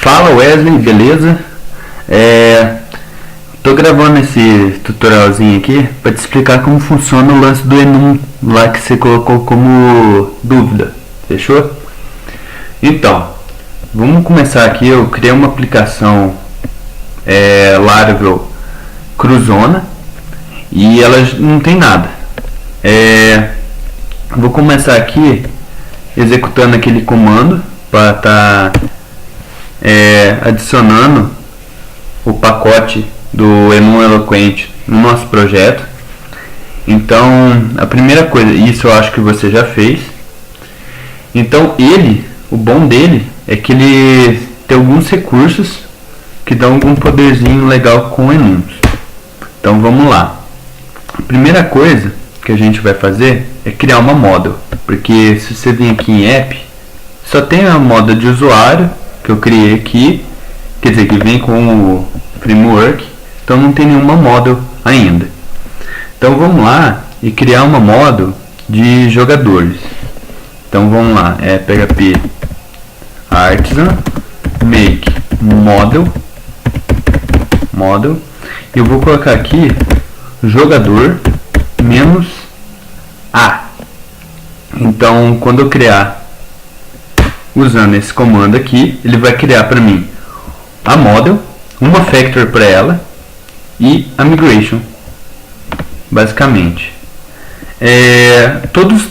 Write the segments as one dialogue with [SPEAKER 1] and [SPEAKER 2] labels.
[SPEAKER 1] Fala Wesley, beleza? Tô gravando esse tutorialzinho aqui para te explicar como funciona o lance do enum lá que você colocou como dúvida, fechou? Então, vamos começar aqui. Eu criei uma aplicação Laravel cruzona e ela não tem nada. Vou começar aqui executando aquele comando para estar adicionando o pacote do enum eloquent no nosso projeto. Então, a primeira coisa, isso eu acho que você já fez. Então, o bom dele é que ele tem alguns recursos que dão algum poderzinho legal com enums. Então, vamos lá. A primeira coisa que a gente vai fazer é criar uma model, porque se você vir aqui em app, só tem a model de usuário que eu criei aqui, quer dizer, que vem com o framework, então não tem nenhuma model ainda. Então vamos lá e criar uma model de jogadores. Então vamos lá, PHP artisan make model, e eu vou colocar aqui jogador menos a. Então quando eu criar usando esse comando aqui, ele vai criar para mim a model, uma factor para ela e a migration, basicamente. Todos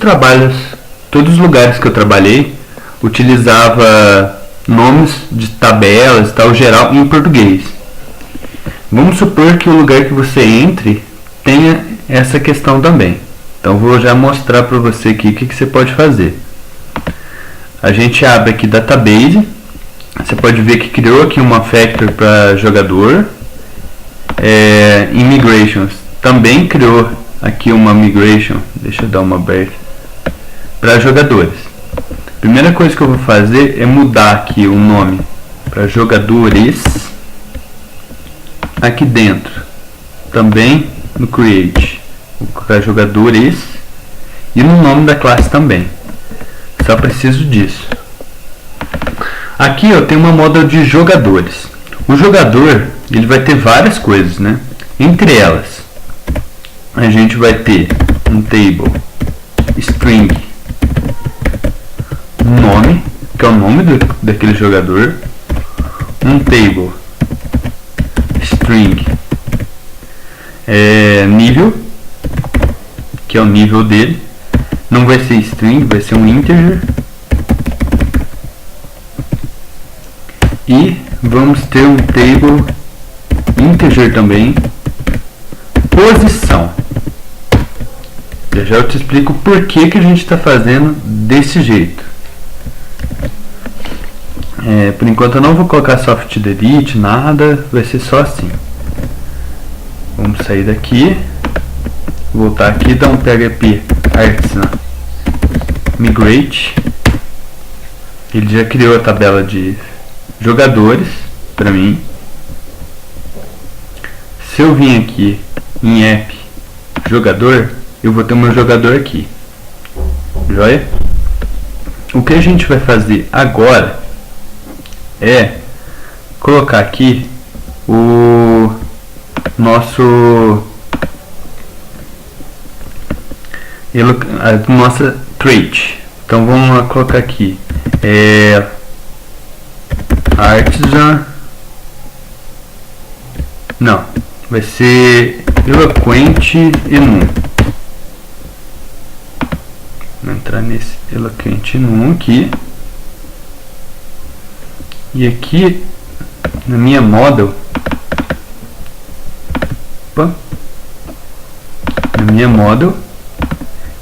[SPEAKER 1] os lugares que eu trabalhei utilizava nomes de tabelas, tal, geral em português. Vamos supor que o lugar que você entre tenha essa questão também. Então vou já mostrar para você aqui o que você pode fazer. A gente abre aqui database. Você pode ver que criou aqui uma factor para jogador. Migrations também criou aqui uma migration. Deixa eu dar uma aberta para jogadores. Primeira coisa que eu vou fazer é mudar aqui o nome para jogadores. Aqui dentro também no create vou colocar jogadores e no nome da classe também. Só preciso disso. Aqui eu tenho uma model de jogadores. O jogador ele vai ter várias coisas, né? Entre elas a gente vai ter um table string nome, que é o nome daquele jogador, um table string nível, que é o nível dele. Não vai ser string, vai ser um integer. E vamos ter um table integer também, posição. Já eu te explico por que a gente está fazendo desse jeito. Por enquanto eu não vou colocar soft delete, nada, vai ser só assim. Vamos sair daqui, voltar aqui, dar um PHP artisan migrate. Ele já criou a tabela de jogadores para mim. Se eu vim aqui em app jogador, eu vou ter o meu jogador aqui, joia? O que a gente vai fazer agora é colocar aqui o nosso a nossa trait. Então vamos lá colocar aqui artisan, não, vai ser eloquent enum. Vou entrar nesse eloquent enum aqui, e aqui na minha model,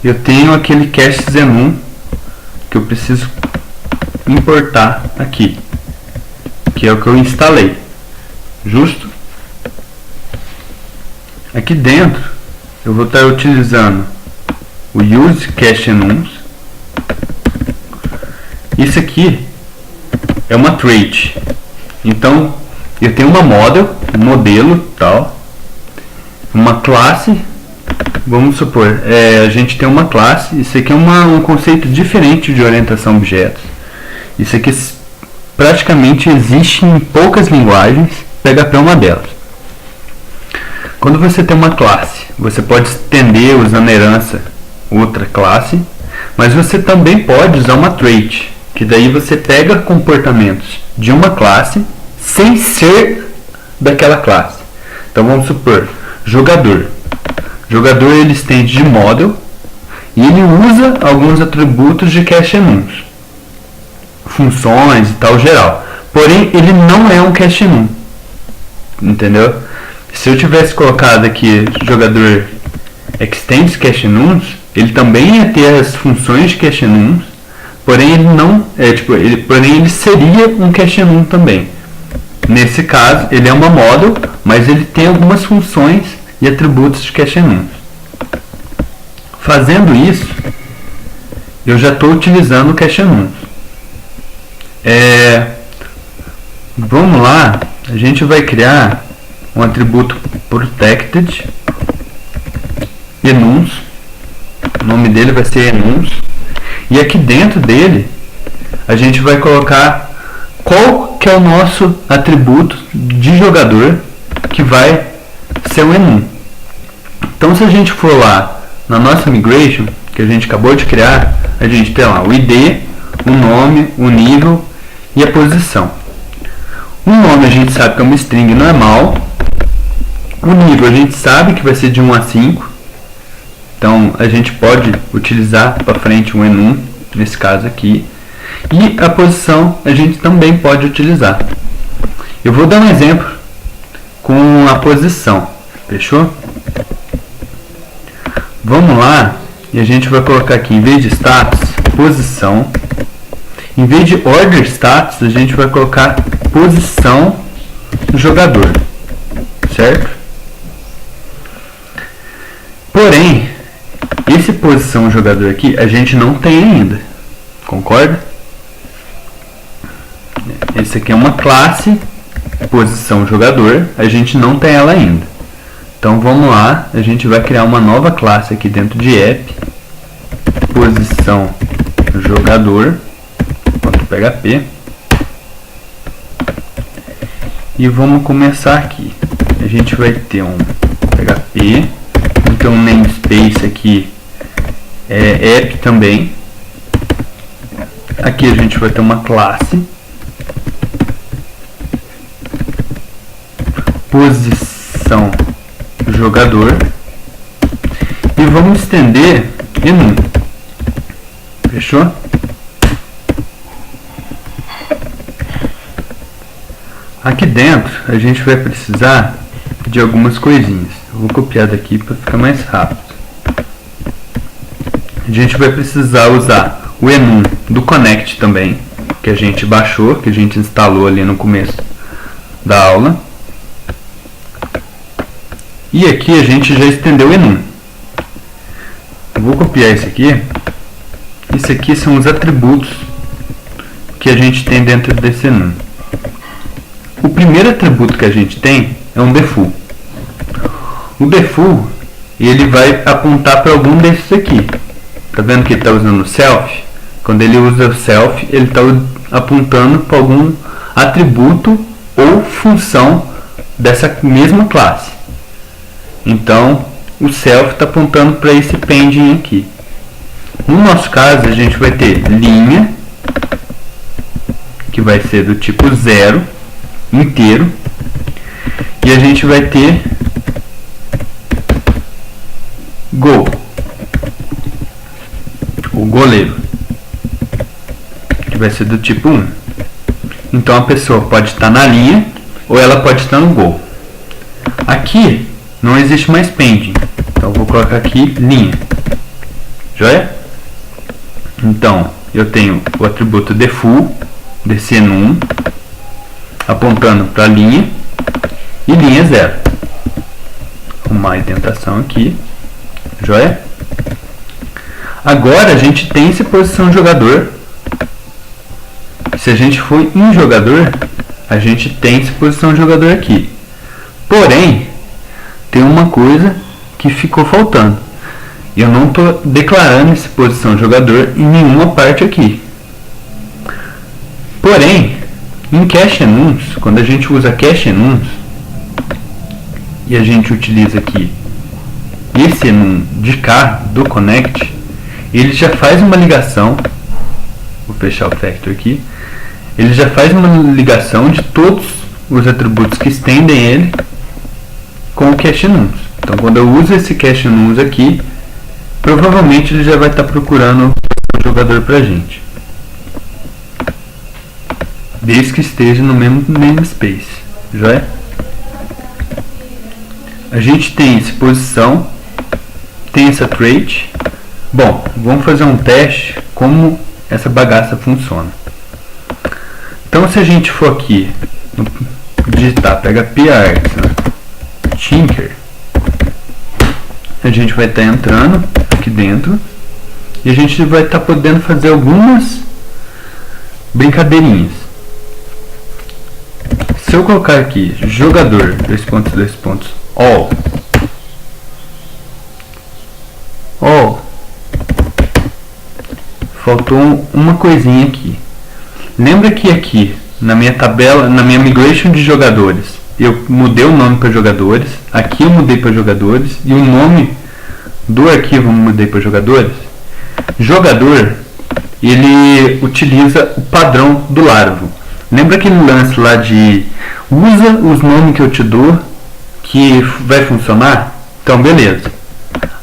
[SPEAKER 1] eu tenho aquele cache enum que eu preciso importar aqui, que é o que eu instalei. Justo? Aqui dentro eu vou estar utilizando o use cache enums. Isso aqui é uma trait. Então eu tenho uma model, um modelo, tal, uma classe. Vamos supor, a gente tem uma classe. Isso aqui é um conceito diferente de orientação a objetos. Isso aqui praticamente existe em poucas linguagens, PHP é uma delas. Quando você tem uma classe, você pode estender usando herança outra classe, mas você também pode usar uma trait, que daí você pega comportamentos de uma classe sem ser daquela classe. Então vamos supor, jogador. Jogador ele estende de model e ele usa alguns atributos de cache enums, funções e tal geral. Porém, ele não é um cache enum. Entendeu? Se eu tivesse colocado aqui jogador extends cache enums, ele também ia ter as funções de cache enums, porém ele não porém ele seria um cache enum também. Nesse caso, ele é uma model, mas ele tem algumas funções e atributos de cache enums. Fazendo isso, eu já estou utilizando o cache enums. Vamos lá, a gente vai criar um atributo protected enums. O nome dele vai ser enums. E aqui dentro dele, a gente vai colocar qual que é o nosso atributo de jogador que vai ser um enum. Então, se a gente for lá na nossa migration, que a gente acabou de criar, a gente tem lá o ID, o nome, o nível e a posição. O nome a gente sabe que é uma string normal. O nível a gente sabe que vai ser de 1 a 5. Então a gente pode utilizar para frente um enum, nesse caso aqui. E a posição a gente também pode utilizar. Eu vou dar um exemplo com a posição. Fechou? Vamos lá e a gente vai colocar aqui, em vez de status, posição. Em vez de order status, a gente vai colocar posição do jogador, certo? Porém, esse posição jogador aqui a gente não tem ainda, concorda? Esse aqui é uma classe posição jogador, a gente não tem ela ainda. Então vamos lá, a gente vai criar uma nova classe aqui dentro de app, posição jogador, .php, e vamos começar aqui. A gente vai ter um PHP, então um namespace aqui é app também. Aqui a gente vai ter uma classe, posição jogador, e vamos estender enum. Fechou? Aqui dentro a gente vai precisar de algumas coisinhas. Eu vou copiar daqui para ficar mais rápido. A gente vai precisar usar o enum do connect também, que a gente baixou, que a gente instalou ali no começo da aula. E aqui a gente já estendeu o enum. Eu vou copiar esse aqui. Esse aqui são os atributos que a gente tem dentro desse enum. O primeiro atributo que a gente tem é um default. O default ele vai apontar para algum desses aqui. Tá vendo que ele está usando o self? Quando ele usa o self, ele está apontando para algum atributo ou função dessa mesma classe. Então, o self está apontando para esse pending aqui. No nosso caso, a gente vai ter linha, que vai ser do tipo 0, inteiro, e a gente vai ter goal, o goleiro, que vai ser do tipo 1. Então a pessoa pode estar na linha ou ela pode estar no goal. Aqui não existe mais pending, então eu vou colocar aqui linha. Joia? Então eu tenho o atributo default desse enum apontando para a linha e linha 0. Arrumar a indentação aqui. Joia? Agora a gente tem essa posição jogador. Se a gente for em jogador, a gente tem essa posição jogador aqui. Porém, tem uma coisa que ficou faltando. Eu não estou declarando essa posição jogador em nenhuma parte aqui. Porém, Em cache enums, quando a gente usa cache enums e a gente utiliza aqui esse enum de cá do connect, ele já faz uma ligação. Vou fechar o factor aqui. Ele já faz uma ligação de todos os atributos que estendem ele com o cache enums. Então, quando eu uso esse cache enums aqui, provavelmente ele já vai estar procurando o jogador pra gente, desde que esteja no mesmo namespace, joia? A gente tem essa posição, tem essa trait. Bom, vamos fazer um teste como essa bagaça funciona. Então, se a gente for aqui digitar, pega PArgs, Tinker, a gente vai estar entrando aqui dentro e a gente vai estar podendo fazer algumas brincadeirinhas. Se eu colocar aqui jogador, all, faltou uma coisinha aqui. Lembra que aqui na minha tabela, na minha migration de jogadores, eu mudei o nome para jogadores, aqui eu mudei para jogadores e o nome do arquivo eu mudei para jogadores. Jogador, ele utiliza o padrão do Laravel. Lembra aquele lance lá de usa os nomes que eu te dou que vai funcionar? Então beleza.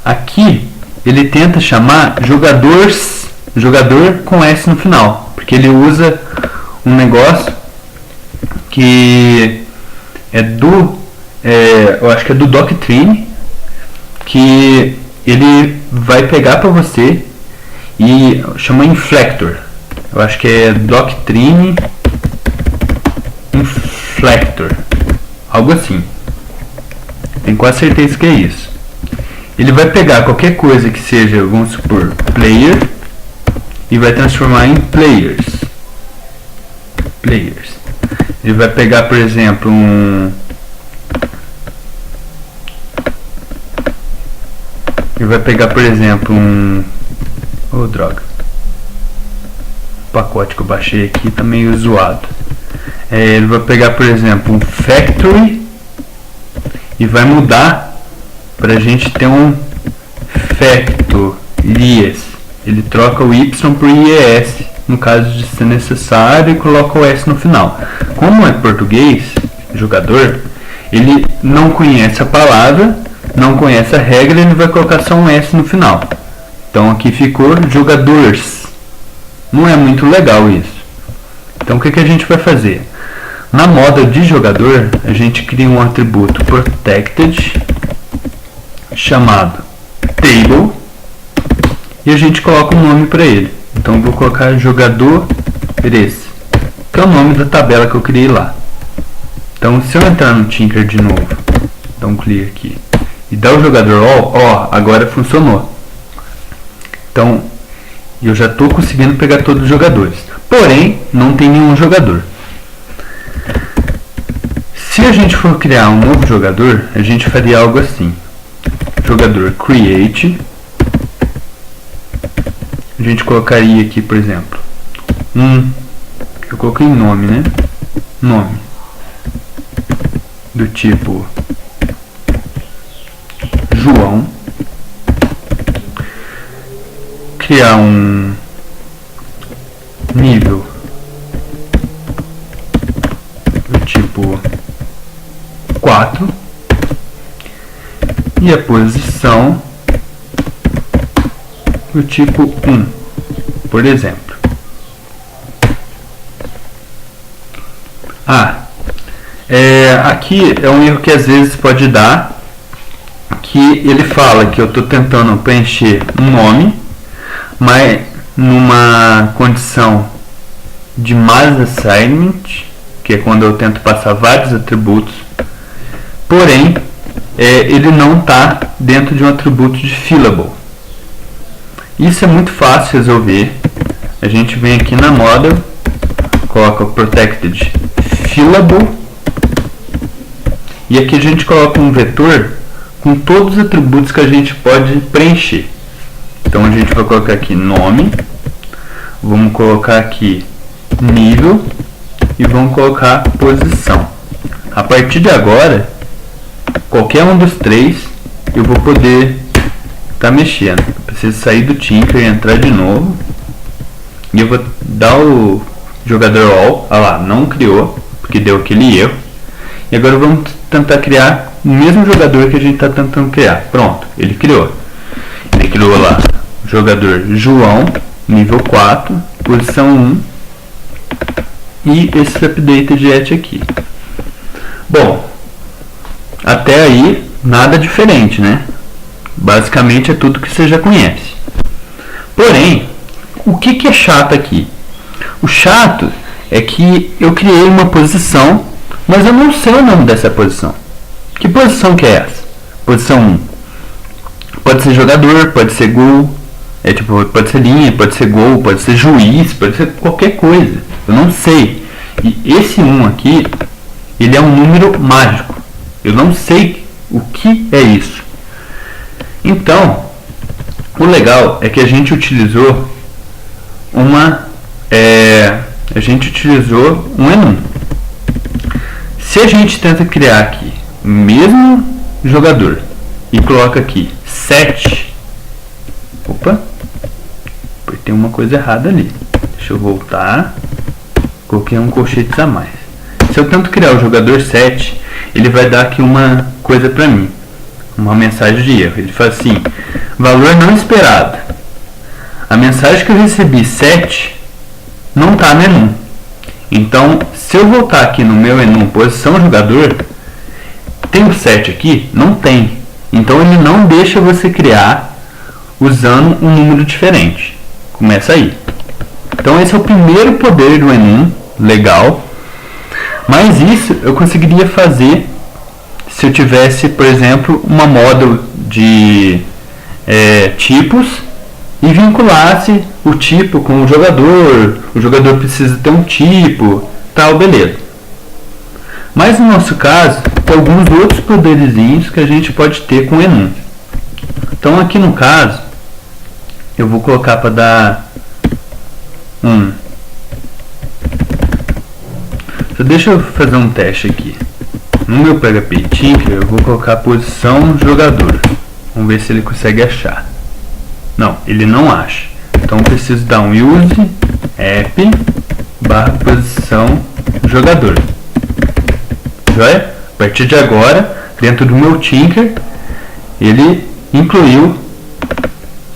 [SPEAKER 1] Aqui ele tenta chamar jogador com S no final, porque ele usa um negócio que é eu acho que é do Doctrine, que ele vai pegar para você e chama inflector. Eu acho que é Doctrine inflector, algo assim. Tenho quase certeza que é isso. Ele vai pegar qualquer coisa que seja, vamos supor, player, e vai transformar em players. Ele vai pegar, por exemplo, oh, droga. O pacote que eu baixei aqui tá meio zoado. Ele vai pegar, por exemplo, um factory e vai mudar para a gente ter um factories. Ele troca o Y por IES no caso de ser necessário e coloca o S no final. Como é português, jogador, ele não conhece a palavra, não conhece a regra, ele vai colocar só um S no final. Então aqui ficou jogadores. Não é muito legal isso. Então o que a gente vai fazer? Na moda de jogador, a gente cria um atributo protected chamado table e a gente coloca um nome para ele. Então eu vou colocar jogadores, que é o nome da tabela que eu criei lá. Então se eu entrar no Tinker de novo, dar um clear aqui e dar o jogador all, agora funcionou. Então eu já estou conseguindo pegar todos os jogadores, porém não tem nenhum jogador. Se a gente for criar um novo jogador, a gente faria algo assim: jogador create. A gente colocaria aqui, por exemplo, eu coloquei nome, né? Nome do tipo João. Criar um nível do tipo 4 e a posição do tipo 1, por exemplo. Aqui é um erro que às vezes pode dar, que ele fala que eu estou tentando preencher um nome, mas numa condição de mass assignment, que é quando eu tento passar vários atributos, porém ele não está dentro de um atributo de fillable. Isso é muito fácil resolver. A gente vem aqui na model, coloca o protected fillable e aqui a gente coloca um vetor com todos os atributos que a gente pode preencher. Então a gente vai colocar aqui nome, vamos colocar aqui nível e vamos colocar posição. A partir de agora, qualquer um dos três eu vou poder estar mexendo. Eu preciso sair do Tinker e entrar de novo. E eu vou dar o jogador all. Olha lá, não criou, porque deu aquele erro. E agora vamos tentar criar o mesmo jogador que a gente está tentando criar. Pronto, ele criou. Ele criou lá jogador João, nível 4, posição 1. E esse update jet aqui. Bom, até aí nada diferente, né? Basicamente é tudo que você já conhece. Porém, o que é chato aqui? O chato é que eu criei uma posição, mas eu não sei o nome dessa posição. Que posição que é essa? Posição 1. Pode ser jogador, pode ser gol, pode ser linha, pode ser gol, pode ser juiz, pode ser qualquer coisa. Eu não sei. E esse 1 aqui, ele é um número mágico. Eu não sei o que é isso. Então, o legal é que a gente utilizou um enum. Se a gente tenta criar aqui o mesmo jogador e coloca aqui 7. Opa, tem uma coisa errada ali. Deixa eu voltar. Coloquei um colchetes a mais. Se eu tento criar o jogador 7, ele vai dar aqui uma coisa para mim, uma mensagem de erro. Ele fala assim: valor não esperado. A mensagem que eu recebi 7 não está no enum. Então, se eu voltar aqui no meu enum posição jogador, tem o 7 aqui? Não tem. Então ele não deixa você criar usando um número diferente. Começa aí. Então esse é o primeiro poder do enum, legal. Mas isso eu conseguiria fazer se eu tivesse, por exemplo, uma módulo de tipos e vinculasse o tipo com o jogador precisa ter um tipo, tal, beleza. Mas no nosso caso, tem alguns outros poderzinhos que a gente pode ter com o enum. Então aqui no caso, eu vou colocar para dar deixa eu fazer um teste aqui. No meu PHP Tinker eu vou colocar posição jogador. Vamos ver se ele consegue achar. Não, ele não acha. Então eu preciso dar um use app barra posição jogador. Joia? A partir de agora, dentro do meu Tinker, ele incluiu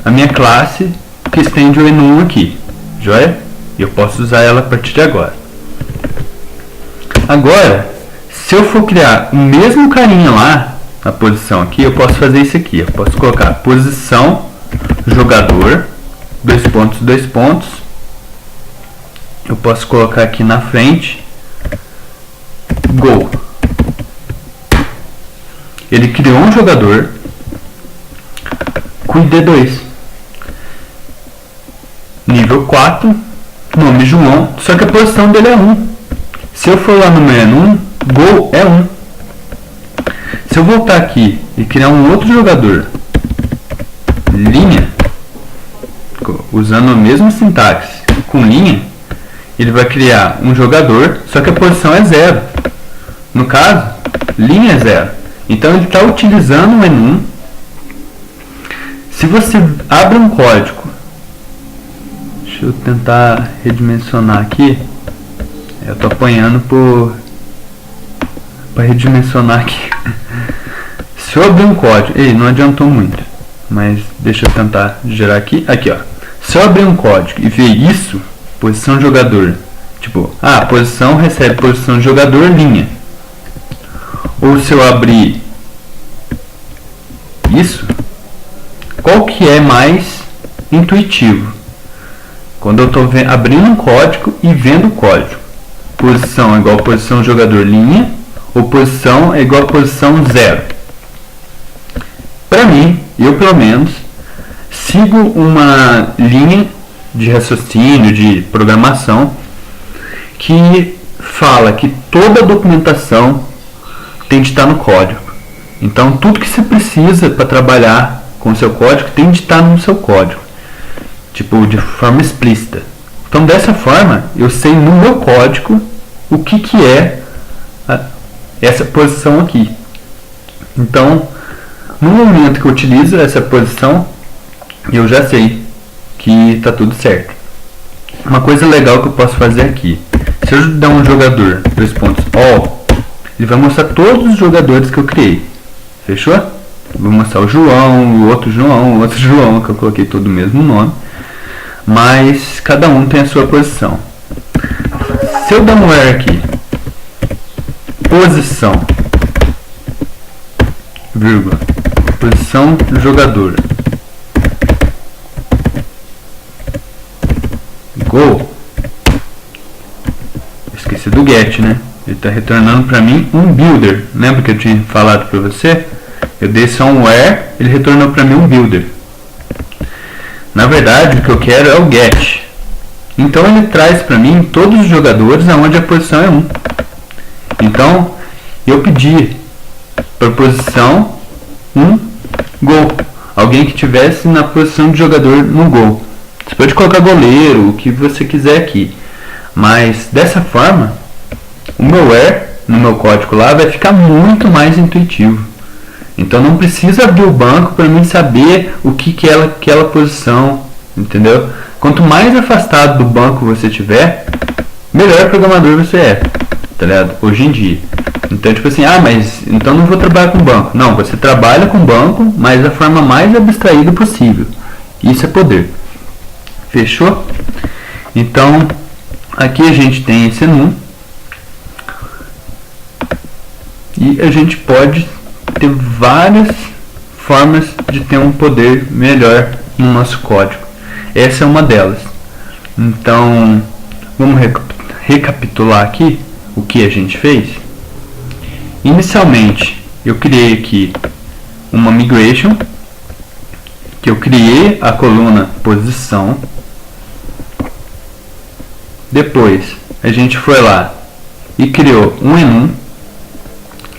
[SPEAKER 1] a minha classe que estende o enum aqui. Joia? E eu posso usar ela a partir de agora. Agora, se eu for criar o mesmo carinha lá, na posição aqui, eu posso fazer isso aqui. Eu posso colocar posição jogador, dois pontos. Eu posso colocar aqui na frente gol. Ele criou um jogador com ID2, nível 4, nome João, só que a posição dele é 1. Se eu for lá no meu enum, gol é 1. Se eu voltar aqui e criar um outro jogador, linha, usando a mesma sintaxe com linha, ele vai criar um jogador, só que a posição é 0. No caso, linha é 0. Então ele está utilizando o enum. Se você abre um código, deixa eu tentar redimensionar aqui. Eu estou apanhando para redimensionar aqui. Se eu abrir um código, não adiantou muito, mas deixa eu tentar gerar aqui. Aqui, ó. Se eu abrir um código e ver isso, posição jogador, tipo, posição recebe posição jogador linha. Ou se eu abrir isso, qual que é mais intuitivo? Quando eu estou abrindo um código e vendo o código. Posição é igual a posição jogador linha, ou posição é igual a posição 0. Para mim, eu pelo menos, sigo uma linha de raciocínio, de programação, que fala que toda a documentação tem de estar no código. Então, tudo que você precisa para trabalhar com o seu código tem de estar no seu código, tipo, de forma explícita. Então, dessa forma, eu sei no meu código o que é essa posição aqui. Então, no momento que eu utilizo essa posição, eu já sei que está tudo certo. Uma coisa legal que eu posso fazer aqui, se eu dar um jogador, dois pontos, all, ele vai mostrar todos os jogadores que eu criei. Fechou? Vou mostrar o João, o outro João, que eu coloquei todo o mesmo nome, mas cada um tem a sua posição. Se eu dar um where aqui, posição, vírgula, posição do jogador, go, esqueci do get, né? Ele está retornando para mim um builder. Lembra que eu tinha falado para você? Eu dei só um where, ele retornou para mim um builder. Na verdade, o que eu quero é o get. Então ele traz para mim todos os jogadores aonde a posição é 1. Então eu pedi para posição 1 gol. Alguém que tivesse na posição de jogador no gol. Você pode colocar goleiro, o que você quiser aqui. Mas dessa forma, o meu where no meu código lá vai ficar muito mais intuitivo. Então não precisa abrir o banco para mim saber o que é aquela posição, entendeu? Quanto mais afastado do banco você tiver, melhor programador você é, tá ligado? Hoje em dia. Então tipo assim, mas então não vou trabalhar com banco. Não, você trabalha com banco, mas da forma mais abstraída possível. Isso é poder. Fechou? Então aqui a gente tem esse enum e a gente pode ter várias formas de ter um poder melhor no nosso código. Essa é uma delas. Então, vamos recapitular aqui o que a gente fez. Inicialmente, eu criei aqui uma migration, que eu criei a coluna posição. Depois, a gente foi lá e criou um enum.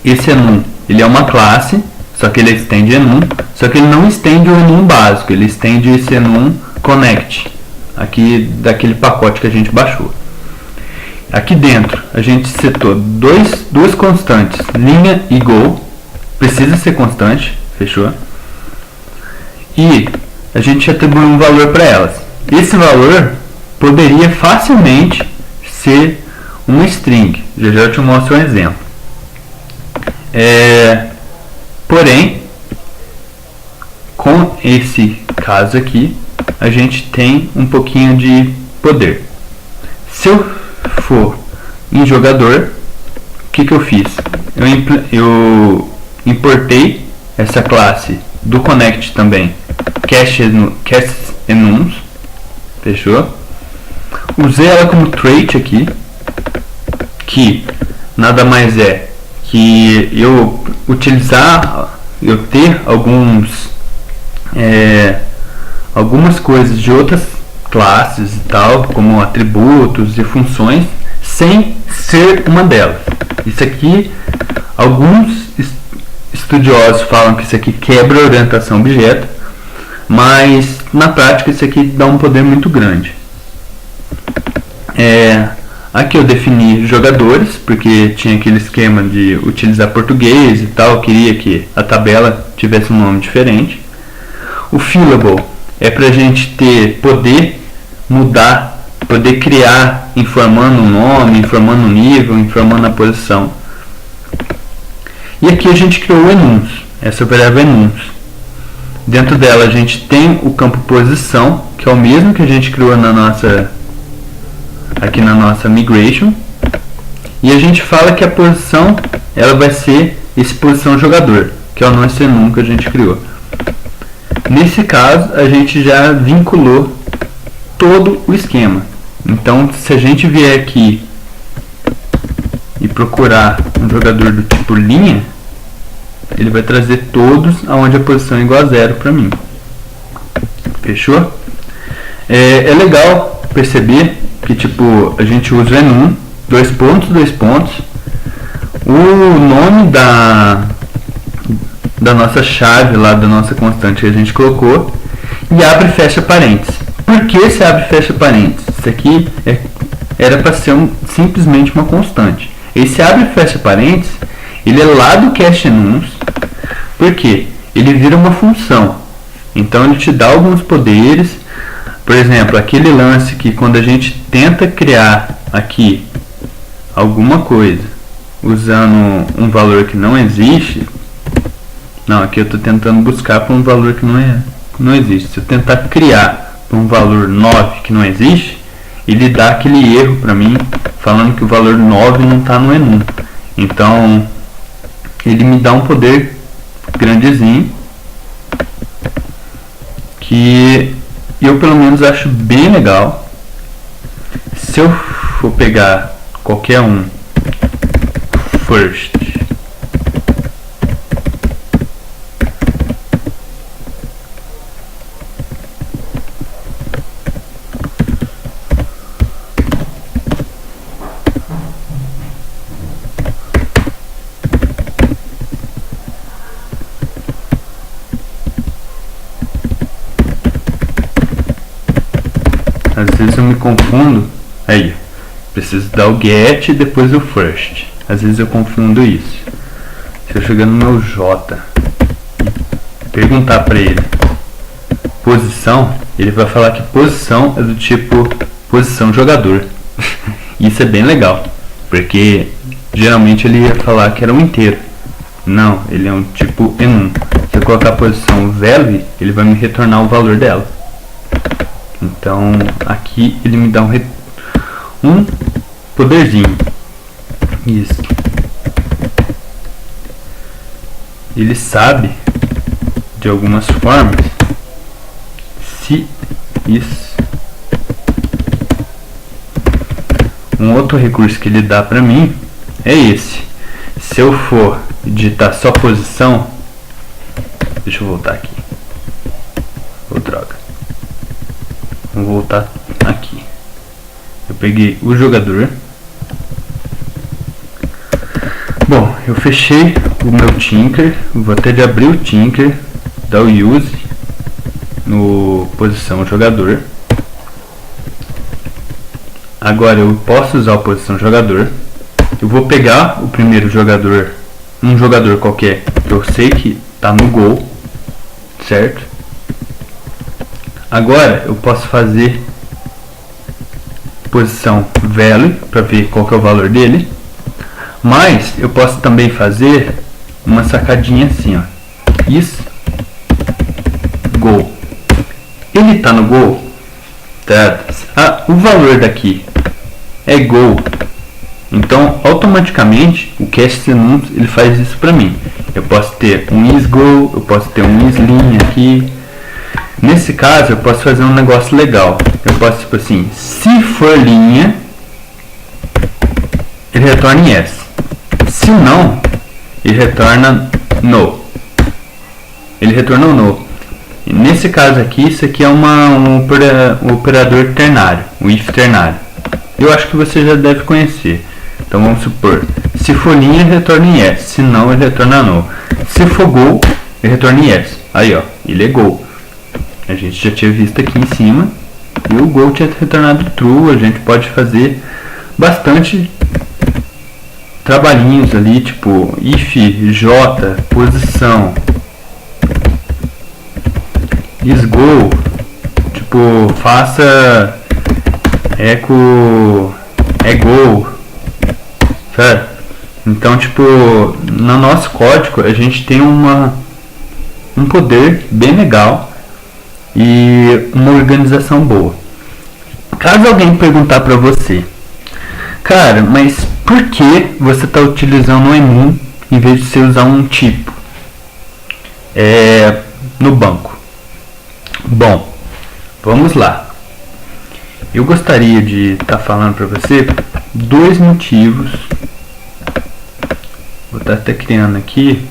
[SPEAKER 1] Esse enum, ele é uma classe, só que ele estende enum, só que ele não estende o enum básico, ele estende esse enum connect, aqui daquele pacote que a gente baixou. Aqui dentro a gente setou duas constantes, linha e go, precisa ser constante, fechou? E a gente atribuiu um valor para elas. Esse valor poderia facilmente ser uma string, já eu te mostro um exemplo. Porém, com esse caso aqui, a gente tem um pouquinho de poder. Se eu for em jogador, o que eu fiz? Eu importei essa classe do Connect também, cast enums, fechou? Usei ela como trait aqui, que nada mais é que eu ter algumas coisas de outras classes e tal, como atributos e funções, sem ser uma delas. Isso aqui, alguns estudiosos falam que isso aqui quebra a orientação objeto, mas na prática isso aqui dá um poder muito grande. Aqui eu defini jogadores, porque tinha aquele esquema de utilizar português e tal, eu queria que a tabela tivesse um nome diferente. O fillable é para a gente poder mudar, poder criar, informando o nome, informando o nível, informando a posição. E aqui a gente criou o enums, essa variável enums. Dentro dela a gente tem o campo posição, que é o mesmo que a gente criou aqui na nossa migration, e a gente fala que a posição ela vai ser esse posição jogador, que é o nosso enum que a gente criou. Nesse caso a gente já vinculou todo o esquema. Então se a gente vier aqui e procurar um jogador do tipo linha, ele vai trazer todos aonde a posição é igual a 0 para mim. Fechou? É legal perceber que tipo a gente usa o enum, dois pontos, o nome da nossa chave lá, da nossa constante que a gente colocou, e abre e fecha parênteses. Por que se abre e fecha parênteses? Isso aqui é era para ser simplesmente uma constante. Esse abre e fecha parênteses, ele é lá do cast enums, porque ele vira uma função. Então ele te dá alguns poderes. Por exemplo, aquele lance que quando a gente tenta criar aqui alguma coisa usando um valor que não existe, não, aqui eu estou tentando buscar para um valor que não existe. Se eu tentar criar para um valor 9 que não existe, ele dá aquele erro para mim, falando que o valor 9 não está no enum. Então, ele me dá um poder grandezinho, que eu pelo menos acho bem legal. Se eu for pegar qualquer um, first, às vezes eu me confundo, aí, preciso dar o get e depois o first, às vezes eu confundo isso. Se eu chegar no meu J e perguntar para ele posição, ele vai falar que posição é do tipo posição jogador. Isso é bem legal, porque geralmente ele ia falar que era um inteiro. Não, ele é um tipo enum. Se eu colocar a posição value, ele vai me retornar o valor dela. Então aqui ele me dá um poderzinho. Isso. Ele sabe de algumas formas se isso. Um outro recurso que ele dá para mim é esse. Se eu for digitar só posição, deixa eu voltar aqui. Oh, droga. Vamos voltar aqui. Eu peguei o jogador. Bom, eu fechei o meu Tinker. Vou até de abrir o Tinker, dar o use no posição jogador. Agora eu posso usar a posição jogador. Eu vou pegar o primeiro jogador, um jogador qualquer que eu sei que está no gol, certo? Agora eu posso fazer posição value para ver qual que é o valor dele, mas eu posso também fazer uma sacadinha assim, ó. Isso, gol. Ele está no gol, tá? O valor daqui é gol. Então, automaticamente, o cast enums ele faz isso para mim. Eu posso ter um isGo, eu posso ter um isLinha aqui. Nesse caso, eu posso fazer um negócio legal. Eu posso, tipo assim, se for linha, ele retorna yes. Se não, ele retorna no. Ele retorna no. E nesse caso aqui, isso aqui é um operador ternário, um if ternário. Eu acho que você já deve conhecer. Então vamos supor, se for linha, ele retorna yes. Se não, ele retorna no. Se for gol, ele retorna yes. Aí, ó, ele é gol. A gente já tinha visto aqui em cima. E o gol tinha retornado true. A gente pode fazer bastante trabalhinhos ali, tipo if, j, posição, isGo, tipo, faça echo gol, certo? Então, tipo, no nosso código a gente tem um poder bem legal e uma organização boa. Caso alguém perguntar para você, cara, mas por que você está utilizando um enum em vez de você usar um tipo no banco? Bom, vamos lá. Eu gostaria de estar falando para você dois motivos. Vou estar até criando aqui,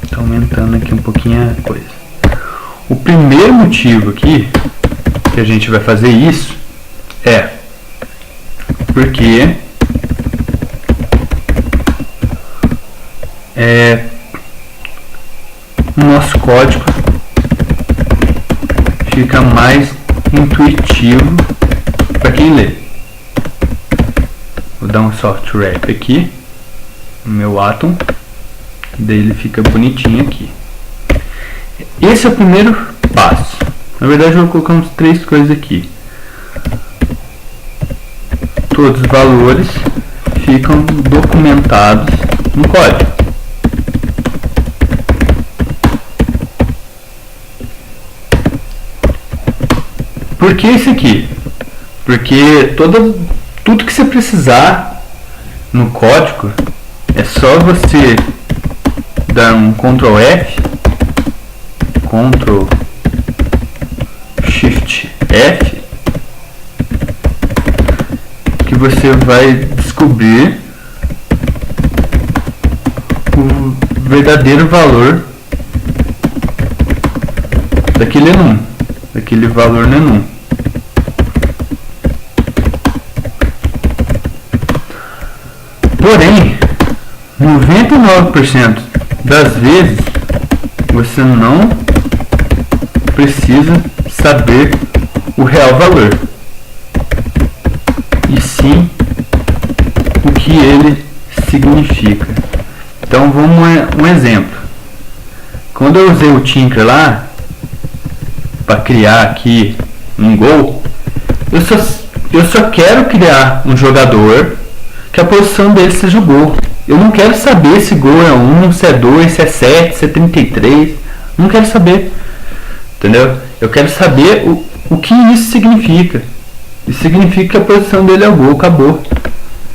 [SPEAKER 1] está aumentando aqui um pouquinho a coisa. O primeiro motivo aqui que a gente vai fazer isso é porque o nosso código fica mais intuitivo para quem lê. Vou dar um soft wrap aqui no meu Atom, daí ele fica bonitinho aqui. Esse é o primeiro passo. Na verdade eu vou colocar uns 3 coisas aqui. Todos os valores ficam documentados no código. Por que isso aqui? Porque tudo que você precisar no código é só você dar um Ctrl F, Ctrl Shift F, que você vai descobrir o verdadeiro valor daquele enum, daquele valor no enum. Porém, 99% das vezes você não precisa saber o real valor, e sim o que ele significa. Então vamos um exemplo. Quando eu usei o Tinker lá para criar aqui um gol, eu só quero criar um jogador que a posição dele seja o gol. Eu não quero saber se gol é 1, se é 2, se é 7, se é 33. Não quero saber. Entendeu? Eu quero saber o que isso significa. Isso significa que a posição dele é o gol. Acabou.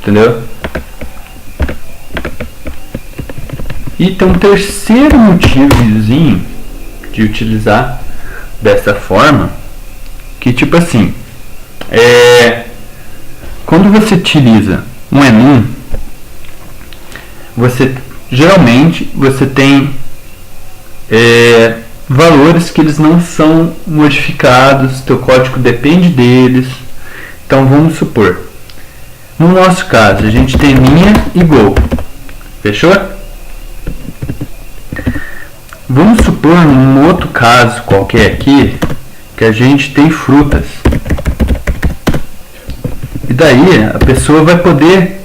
[SPEAKER 1] Entendeu? E tem um terceiro motivozinho de utilizar dessa forma, que tipo assim, quando você utiliza um enum, geralmente você tem valores que eles não são modificados, teu código depende deles. Então vamos supor, no nosso caso a gente tem linha e gol, fechou? Vamos supor num outro caso qualquer aqui que a gente tem frutas. E daí a pessoa vai poder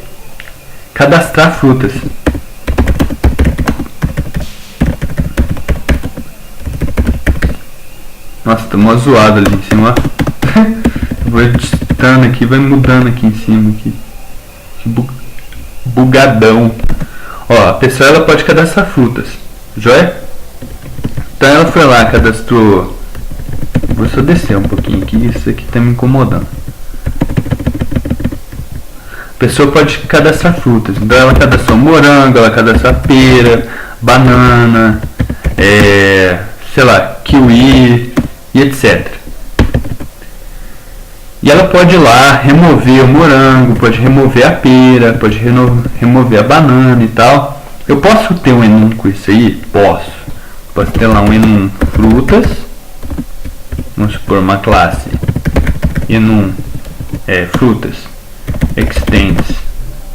[SPEAKER 1] cadastrar frutas. Nossa, tá uma zoada ali em cima. Vou editando aqui, vai mudando aqui em cima. Aqui. Que bugadão. Ó, a pessoa ela pode cadastrar frutas. Joia? Então ela foi lá, cadastrou. Vou só descer um pouquinho aqui, isso aqui tá me incomodando. A pessoa pode cadastrar frutas. Então ela cadastrou morango, ela cadastrou pera, banana, sei lá, kiwi e etc. E ela pode ir lá remover o morango, pode remover a pera, pode remover a banana e tal. Eu posso ter um enum com isso aí? Posso. Posso ter lá um enum frutas. Vamos supor uma classe enum frutas extends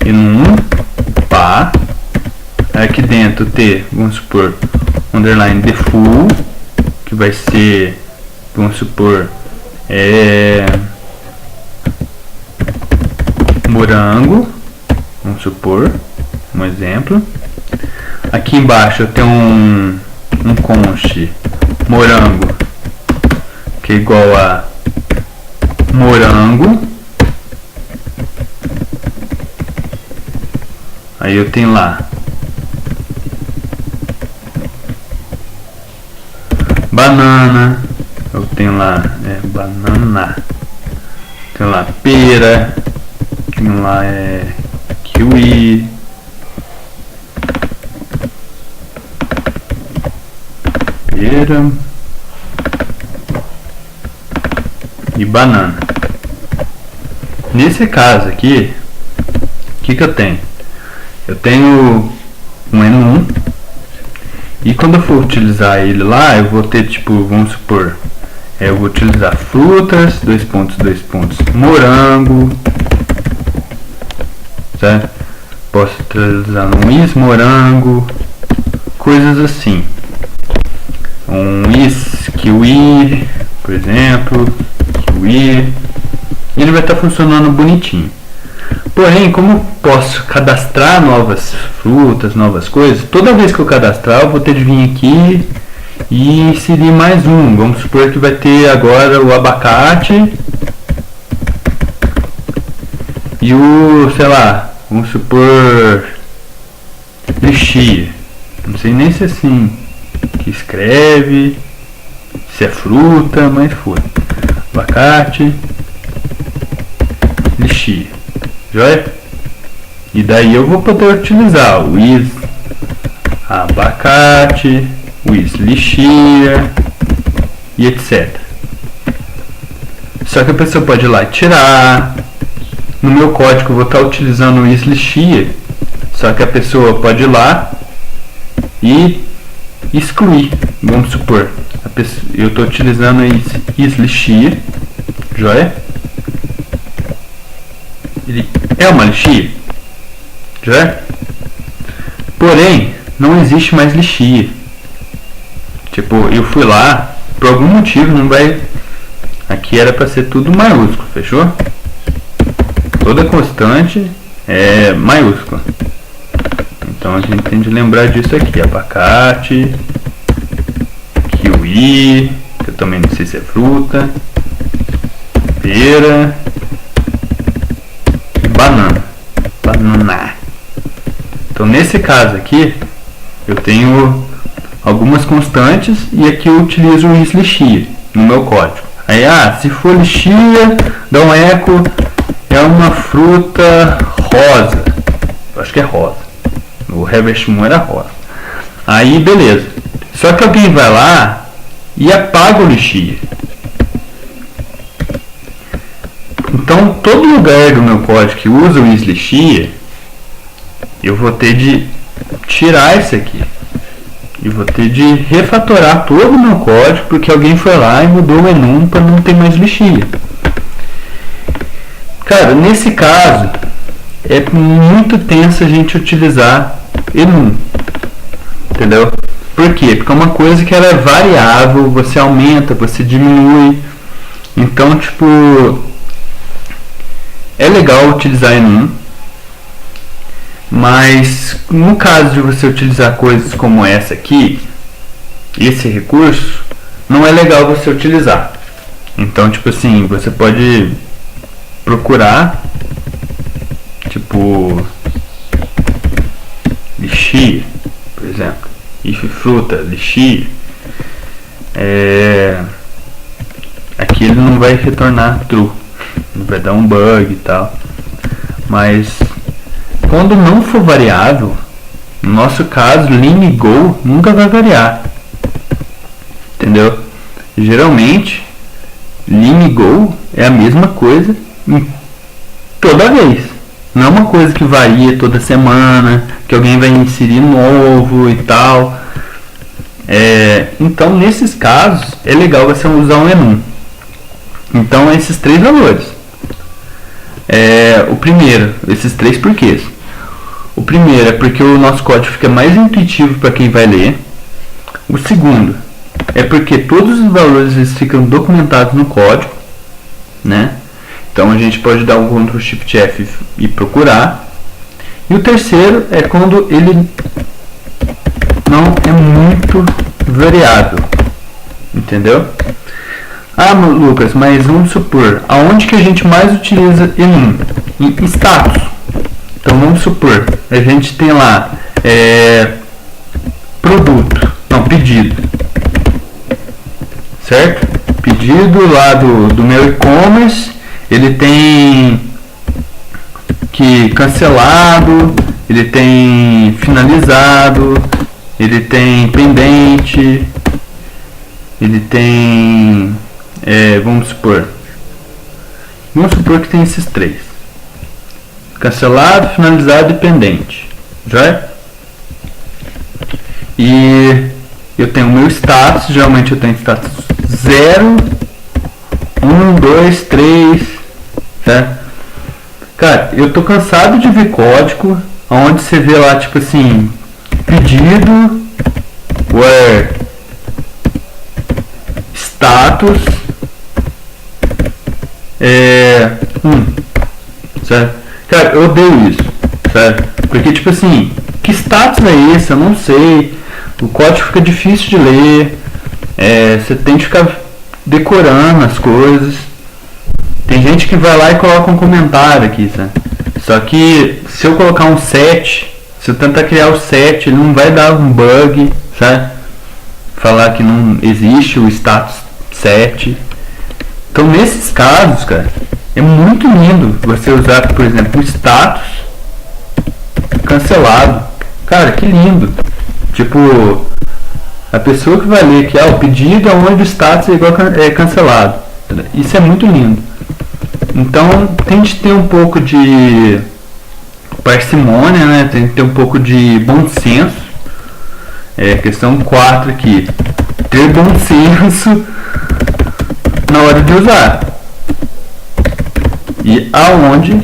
[SPEAKER 1] enum pá. Aqui dentro ter, vamos supor, underline default, que vai ser, vamos supor, morango, vamos supor, um exemplo. Aqui embaixo eu tenho um const morango, que é igual a morango. Aí eu tenho lá banana, eu tenho lá banana, tenho lá pera, tenho lá kiwi, pera e banana. Nesse caso aqui, o que eu tenho? Eu tenho um enum, e quando eu for utilizar ele lá, eu vou ter tipo, vamos supor, eu vou utilizar frutas, dois pontos, morango, certo? Posso utilizar um is morango, coisas assim. Um is kiwi, por exemplo, kiwi. Ele vai estar funcionando bonitinho. Porém, como posso cadastrar novas frutas, novas coisas, toda vez que eu cadastrar eu vou ter de vir aqui e inserir mais um. Vamos supor que vai ter agora o abacate e o, sei lá, vamos supor, lixia. Não sei nem se é assim que escreve, se é fruta, mas foi. Abacate, lixia. Joia? E daí eu vou poder utilizar o is abacate, o is lixia e etc. Só que a pessoa pode ir lá e tirar. No meu código eu vou estar utilizando o is lixia, só que a pessoa pode ir lá e excluir. Vamos supor, eu estou utilizando is lixia, joia? Ele é uma lixia, joia? Porém, não existe mais lixia. Tipo, eu fui lá, por algum motivo não vai. Aqui era para ser tudo maiúsculo, fechou? Toda constante é maiúscula. Então a gente tem de lembrar disso aqui. Abacate, kiwi, que eu também não sei se é fruta, pera e banana. Então nesse caso aqui eu tenho algumas constantes e aqui eu utilizo o is lixia no meu código. Aí, se for lixia, dá um eco, é uma fruta rosa. Eu acho que é rosa. O Harvest Moon era rosa. Aí, beleza. Só que alguém vai lá e apaga o lixia. Então, todo lugar do meu código que usa o is lixia, eu vou ter de tirar isso aqui. E vou ter de refatorar todo o meu código porque alguém foi lá e mudou o enum para não ter mais lixia. Cara, nesse caso é muito tenso a gente utilizar enum, entendeu? Por quê? Porque é uma coisa que ela é variável, você aumenta, você diminui. Então, tipo, é legal utilizar enum, mas no caso de você utilizar coisas como essa aqui, esse recurso, não é legal você utilizar. Então, tipo assim, você pode procurar, tipo, lixia, por exemplo, if fruta, lixia, aqui ele não vai retornar true, vai dar um bug e tal, mas quando não for variável, no nosso caso, lim e go nunca vai variar, entendeu? Geralmente, lim e go é a mesma coisa toda vez. Não é uma coisa que varia toda semana, que alguém vai inserir novo e tal. Então, nesses casos, é legal você usar um enum. Então, esses três valores. O primeiro, esses três porquês. O primeiro é porque o nosso código fica mais intuitivo para quem vai ler. O segundo é porque todos os valores eles ficam documentados no código, né? Então a gente pode dar um Ctrl Shift F e procurar. E o terceiro é quando ele não é muito variável, entendeu? Lucas, mas vamos supor, aonde que a gente mais utiliza enum? Em status. Então vamos supor, a gente tem lá pedido, certo? Pedido lá do meu e-commerce, ele tem que cancelado, ele tem finalizado, ele tem pendente, ele tem, vamos supor que tem esses três: cancelado, finalizado e pendente, já? E eu tenho o meu status, geralmente eu tenho status 0, 1, 2, 3, certo? Cara, eu tô cansado de ver código onde você vê lá, tipo assim, pedido, where status, certo? Sabe, eu odeio isso, sabe? Porque, tipo assim, que status é esse? Eu não sei. O código fica difícil de ler. Você tem que ficar decorando as coisas. Tem gente que vai lá e coloca um comentário aqui, sabe? Só que se eu colocar um set, se eu tentar criar o set, ele não vai dar um bug, sabe? Falar que não existe o status set. Então, nesses casos, cara, é muito lindo você usar, por exemplo, o status cancelado. Cara, que lindo. Tipo, a pessoa que vai ler aqui, o pedido onde o status é cancelado. Isso é muito lindo. Então, tente ter um pouco de parcimônia, né? Tem que ter um pouco de bom senso. Questão 4 aqui. Ter bom senso na hora de usar. E aonde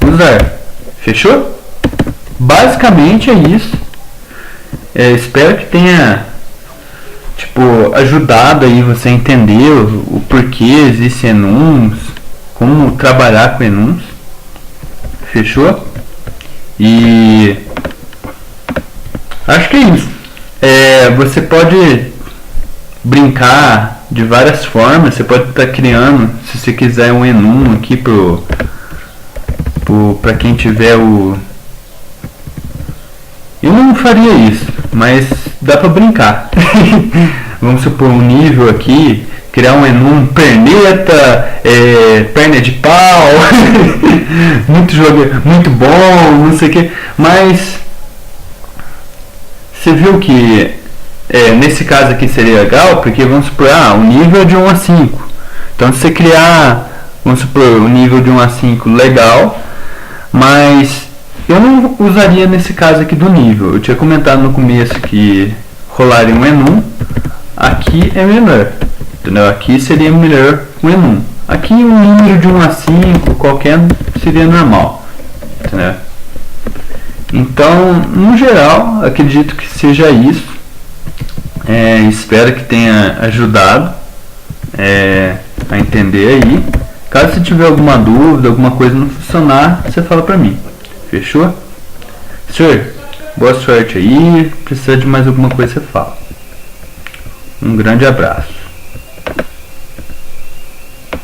[SPEAKER 1] usar. Fechou? Basicamente é isso. Espero que tenha ajudado aí você a entender o porquê existe enums, como trabalhar com enums. Fechou? E acho que é isso. Você pode brincar de várias formas. Você pode estar criando, se você quiser, um enum aqui para quem tiver o... Eu não faria isso, mas dá pra brincar. Vamos supor um nível aqui, criar um enum perneta, perna de pau, muito jogo, muito bom, não sei o que. Mas você viu que nesse caso aqui seria legal, porque vamos supor, o nível é de 1 a 5. Então se você criar, vamos supor, um nível de 1 a 5 legal, mas eu não usaria nesse caso aqui do nível. Eu tinha comentado no começo que rolaria um enum. Aqui é melhor, entendeu? Aqui seria melhor um enum. Aqui um número de 1 a 5, qualquer seria normal, entendeu? Então, no geral, acredito que seja isso. Espero que tenha ajudado a entender aí. Caso você tiver alguma dúvida, alguma coisa não funcionar, você fala pra mim. Fechou? Senhor, boa sorte aí. Precisar de mais alguma coisa, você fala. Um grande abraço.